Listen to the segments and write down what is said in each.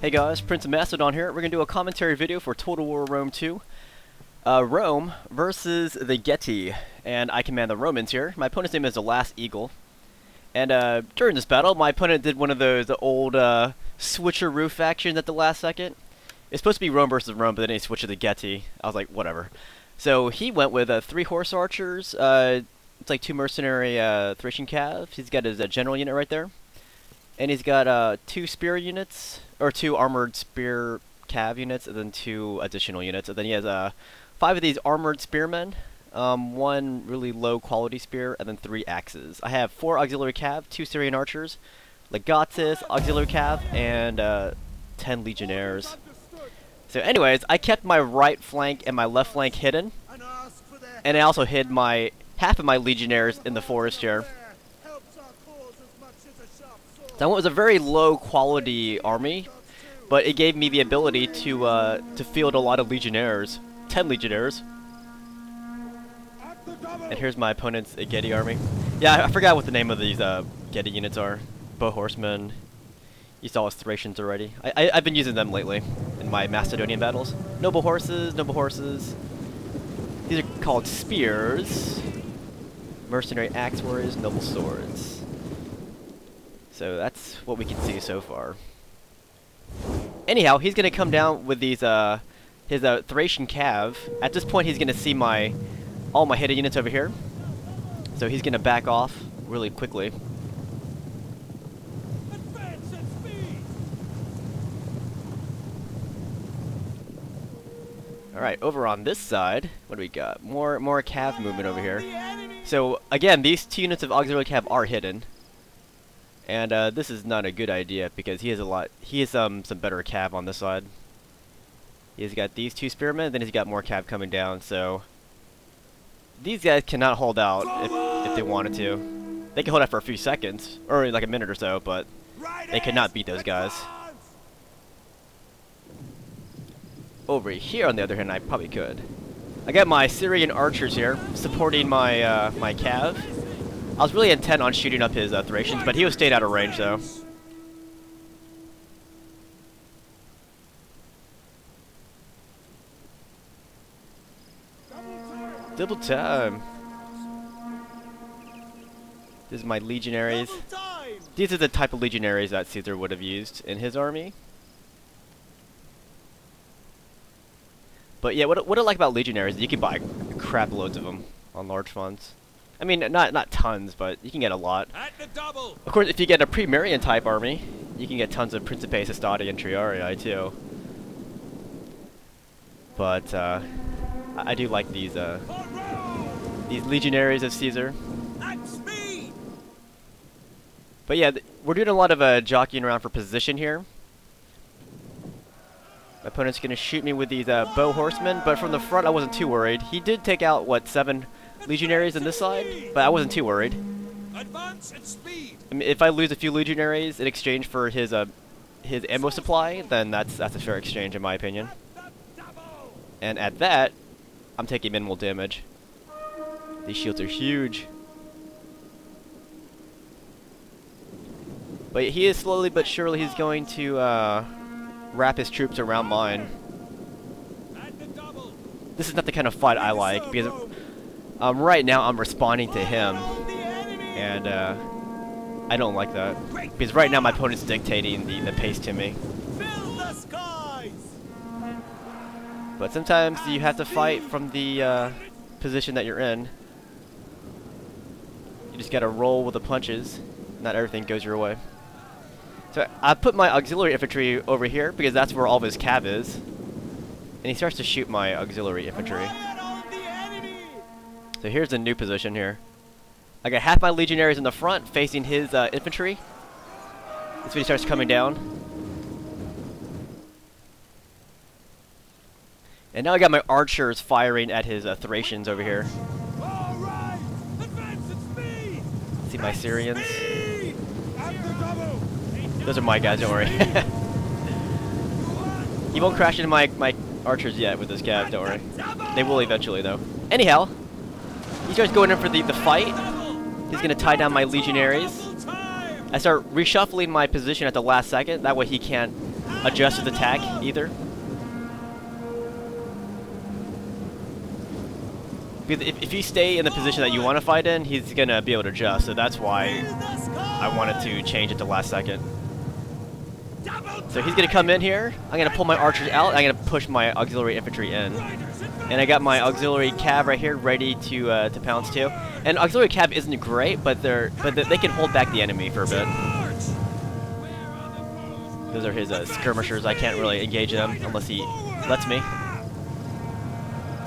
Hey guys, princeofMacedon here. We're going to do a commentary video for Total War Rome 2. Rome versus the Getae. And I command the Romans here. My opponent's name is the Last Eagle. And during this battle, my opponent did one of those old switcheroo factions at the last second. It's supposed to be Rome versus Rome, but then he switched to the Getae. I was like, whatever. So he went with 3 horse archers. It's like 2 mercenary Thracian calves. He's got his general unit right there. And he's got 2 spear units, or 2 armored spear cav units, and then 2 additional units. And then he has 5 of these armored spearmen, 1 really low quality spear, and then 3 axes. I have 4 auxiliary cav, 2 Syrian archers, legatus, auxiliary cav, and 10 legionnaires. So anyways, I kept my right flank and my left flank hidden, and I also hid my half of my legionnaires in the forest here. That one was a very low quality army, but it gave me the ability to field a lot of legionnaires, 10 legionnaires. And here's my opponent's Getae army. Yeah, I forgot what the name of these Getae units are. Bow horsemen. You saw his Thracians already. I've been using them lately in my Macedonian battles. Noble horses, noble horses. These are called spears. Mercenary axe warriors, noble swords. So that's what we can see so far. Anyhow, he's gonna come down with these his Thracian cav. At this point, he's gonna see all my hidden units over here. So he's gonna back off really quickly. Alright, over on this side, what do we got? More cav movement over here. So again, these 2 units of auxiliary cav are hidden. And this is not a good idea because he has some better cav on this side. He's got these 2 spearmen, then he's got more cav coming down, so these guys cannot hold out if they wanted to. They can hold out for a few seconds, or like a minute or so, but they cannot beat those guys. Over here, on the other hand, I probably could. I got my Syrian archers here, supporting my my cav. I was really intent on shooting up his Thracians, but he was stayed out of range, though. Double time! This is my legionaries. These are the type of legionaries that Caesar would have used in his army. But yeah, what I like about legionaries is you can buy crap loads of them on large funds. I mean, not tons, but you can get a lot. Of course, if you get a pre-Marian type army, you can get tons of Principe, Sestati, and Triarii too. But I do like these legionaries of Caesar. But yeah, we're doing a lot of jockeying around for position here. My opponent's gonna shoot me with these bow horsemen, but from the front I wasn't too worried. He did take out, what, 7 legionaries on this side, but I wasn't too worried. Advance at speed. I mean, if I lose a few legionaries in exchange for his ammo supply, then that's a fair exchange in my opinion. And at that, I'm taking minimal damage. These shields are huge. But he is slowly but surely he's going to wrap his troops around mine. This is not the kind of fight I like because right now I'm responding to him, and I don't like that because right now my opponent's dictating the pace to me. But sometimes you have to fight from the position that you're in. You just gotta roll with the punches. Not everything goes your way. So I put my auxiliary infantry over here because that's where all of his cav is. And he starts to shoot my auxiliary infantry. So here's the new position here. I got half my legionaries in the front facing his infantry. That's when he starts coming down. And now I got my archers firing at his Thracians over here. See my Syrians? Those are my guys, don't worry. He won't crash into my archers yet with this cav, don't worry. They will eventually, though. Anyhow, he starts going in for the fight. He's going to tie down my legionaries. I start reshuffling my position at the last second. That way he can't adjust his attack either. Because if you stay in the position that you want to fight in, he's gonna be able to adjust. So that's why I wanted to change it to last second. So he's gonna come in here. I'm gonna pull my archers out. I'm gonna push my auxiliary infantry in, and I got my auxiliary cav right here ready to pounce too. And auxiliary cav isn't great, but they can hold back the enemy for a bit. Those are his skirmishers. I can't really engage them unless he lets me.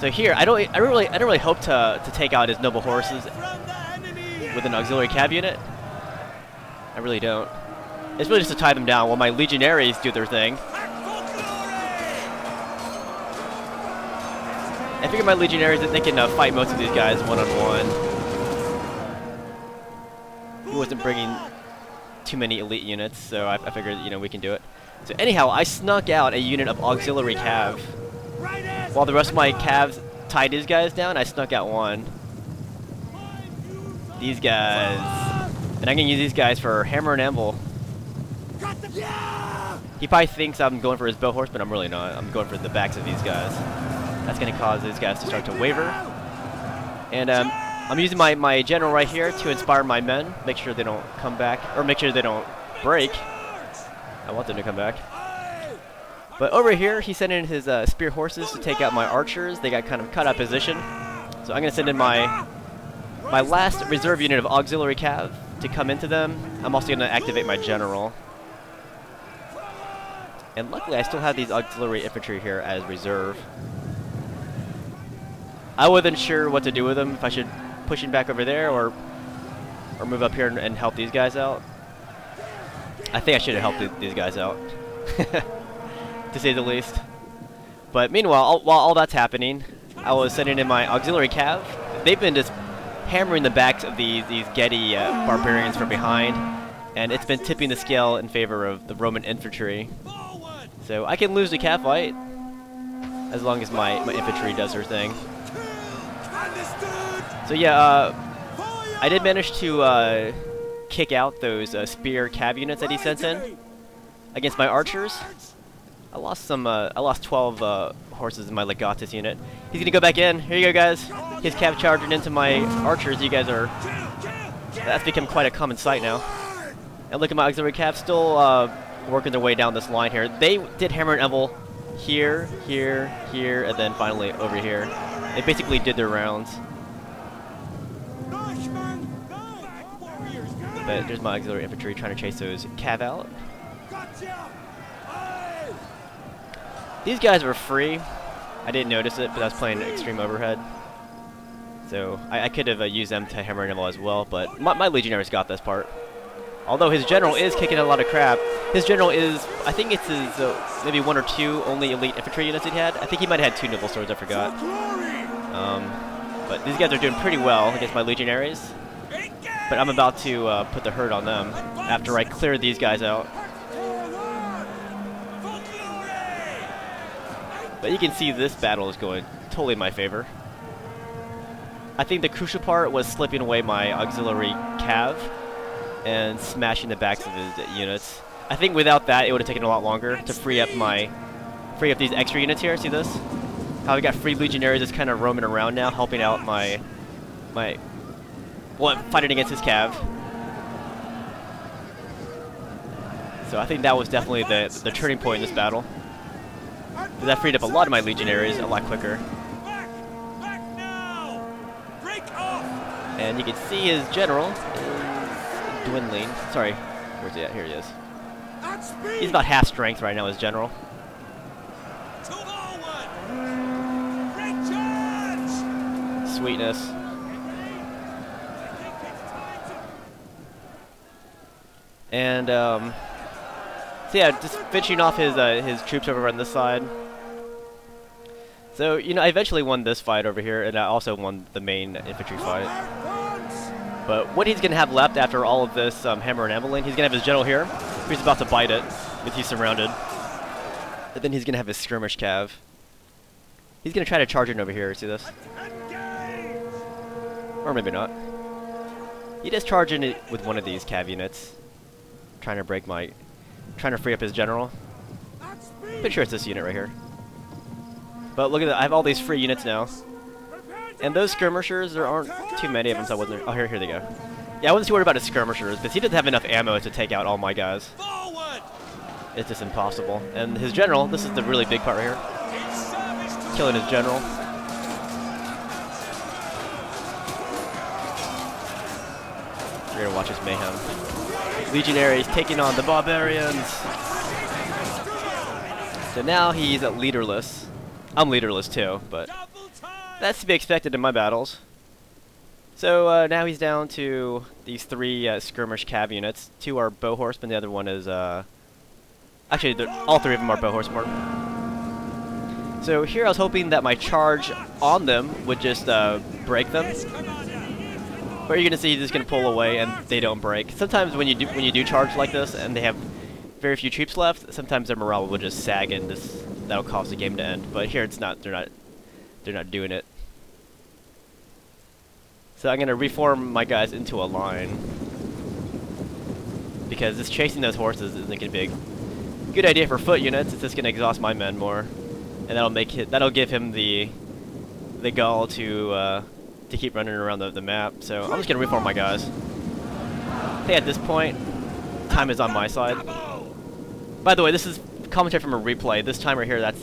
So here, I don't really hope to take out his noble horses with an auxiliary cav unit. I really don't. It's really just to tie them down while my legionaries do their thing. I figure my legionaries that they can fight most of these guys one-on-one. He wasn't bringing too many elite units, so I figured, you know, we can do it. So anyhow, I snuck out a unit of auxiliary cav. While the rest of my calves tied these guys down, I snuck out one. These guys. And I'm going to use these guys for hammer and anvil. He probably thinks I'm going for his bow horse, but I'm really not. I'm going for the backs of these guys. That's going to cause these guys to start to waver. And I'm using my general right here to inspire my men. Make sure they don't come back, or make sure they don't break. I want them to come back. But over here, he sent in his spear horses to take out my archers. They got kind of cut out position. So I'm going to send in my last reserve unit of auxiliary cav to come into them. I'm also going to activate my general. And luckily, I still have these auxiliary infantry here as reserve. I wasn't sure what to do with them, if I should push him back over there or move up here and help these guys out. I think I should have helped these guys out. To say the least. But meanwhile, while all that's happening, I was sending in my auxiliary cav. They've been just hammering the backs of these Getae barbarians from behind, and it's been tipping the scale in favor of the Roman infantry. So I can lose the cav fight as long as my infantry does their thing. So yeah, I did manage to kick out those spear cav units that he sent in against my archers. I lost 12 horses in my legatus unit. He's gonna go back in. Here you go, guys. His cav charging into my archers. You guys are. That's become quite a common sight now. And look at my auxiliary cav still working their way down this line here. They did hammer and anvil here, here, here, and then finally over here. They basically did their rounds. But there's my auxiliary infantry trying to chase those cav out. These guys were free. I didn't notice it, but I was playing extreme overhead. So I could have used them to hammer and anvil as well, but my legionaries got this part. Although his general is kicking a lot of crap. His general is, I think it's his maybe 1 or 2 only elite infantry units he had. I think he might have had 2 noble swords, I forgot. But these guys are doing pretty well against my legionaries. But I'm about to put the hurt on them after I clear these guys out. But you can see this battle is going totally in my favor. I think the crucial part was slipping away my auxiliary cav and smashing the backs of his units. I think without that, it would have taken a lot longer to free up these extra units here. See this? How we got free legionaries just kind of roaming around now, helping out well, fighting against his cav. So I think that was definitely the turning point in this battle. That freed up a lot of my legionaries a lot quicker. And you can see his general is dwindling. Sorry, where's he at? Here he is. He's about half strength right now, his general. Sweetness. And so yeah, just finishing off his troops over on this side. So, you know, I eventually won this fight over here, and I also won the main infantry fight. But what he's going to have left after all of this hammer and anvil, he's going to have his general here. He's about to bite it, but he's surrounded. And then he's going to have his skirmish cav. He's going to try to charge in over here, see this? Or maybe not. He does charge in it with one of these cav units. Trying to free up his general. Pretty sure it's this unit right here. But look at that, I have all these free units now. And those skirmishers, there aren't too many of them, so I wasn't... Oh, here they go. Yeah, I wasn't too worried about his skirmishers, because he doesn't have enough ammo to take out all my guys. Forward! It's just impossible. And his general, this is the really big part right here. Killing his general. We're gonna watch his mayhem. Legionaries taking on the barbarians. So now he's leaderless. I'm leaderless too, but that's to be expected in my battles. So now he's down to these 3 skirmish cav units. 2 are bow horsemen, the other one is actually all 3 of them are bow horsemen. So here I was hoping that my charge on them would just break them. But you're gonna see he's just gonna pull away and they don't break. Sometimes when you do charge like this and they have very few troops left, sometimes their morale will just sag and that'll cause the game to end. But here it's not. They're not doing it. So I'm gonna reform my guys into a line because just chasing those horses isn't gonna be a good idea for foot units. It's just gonna exhaust my men more, and that'll give him the gall to keep running around the map. So I'm just gonna reform my guys. I think at this point, time is on my side. By the way, this is commentary from a replay. This time right here, that's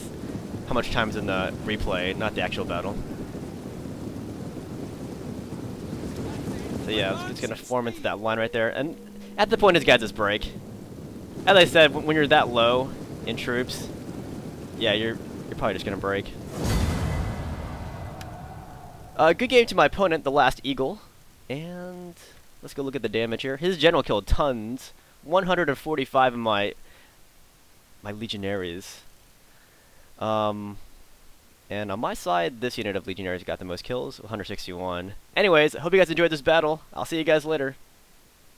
how much time is in the replay, not the actual battle. So yeah, I'm just gonna form into that line right there, and at the point his guys just break. As I said, when you're that low in troops, yeah, you're probably just gonna break. Good game to my opponent, the last Eagle, and let's go look at the damage here. His general killed tons, 145 of my legionaries. And on my side, this unit of legionaries got the most kills, 161. Anyways, I hope you guys enjoyed this battle. I'll see you guys later.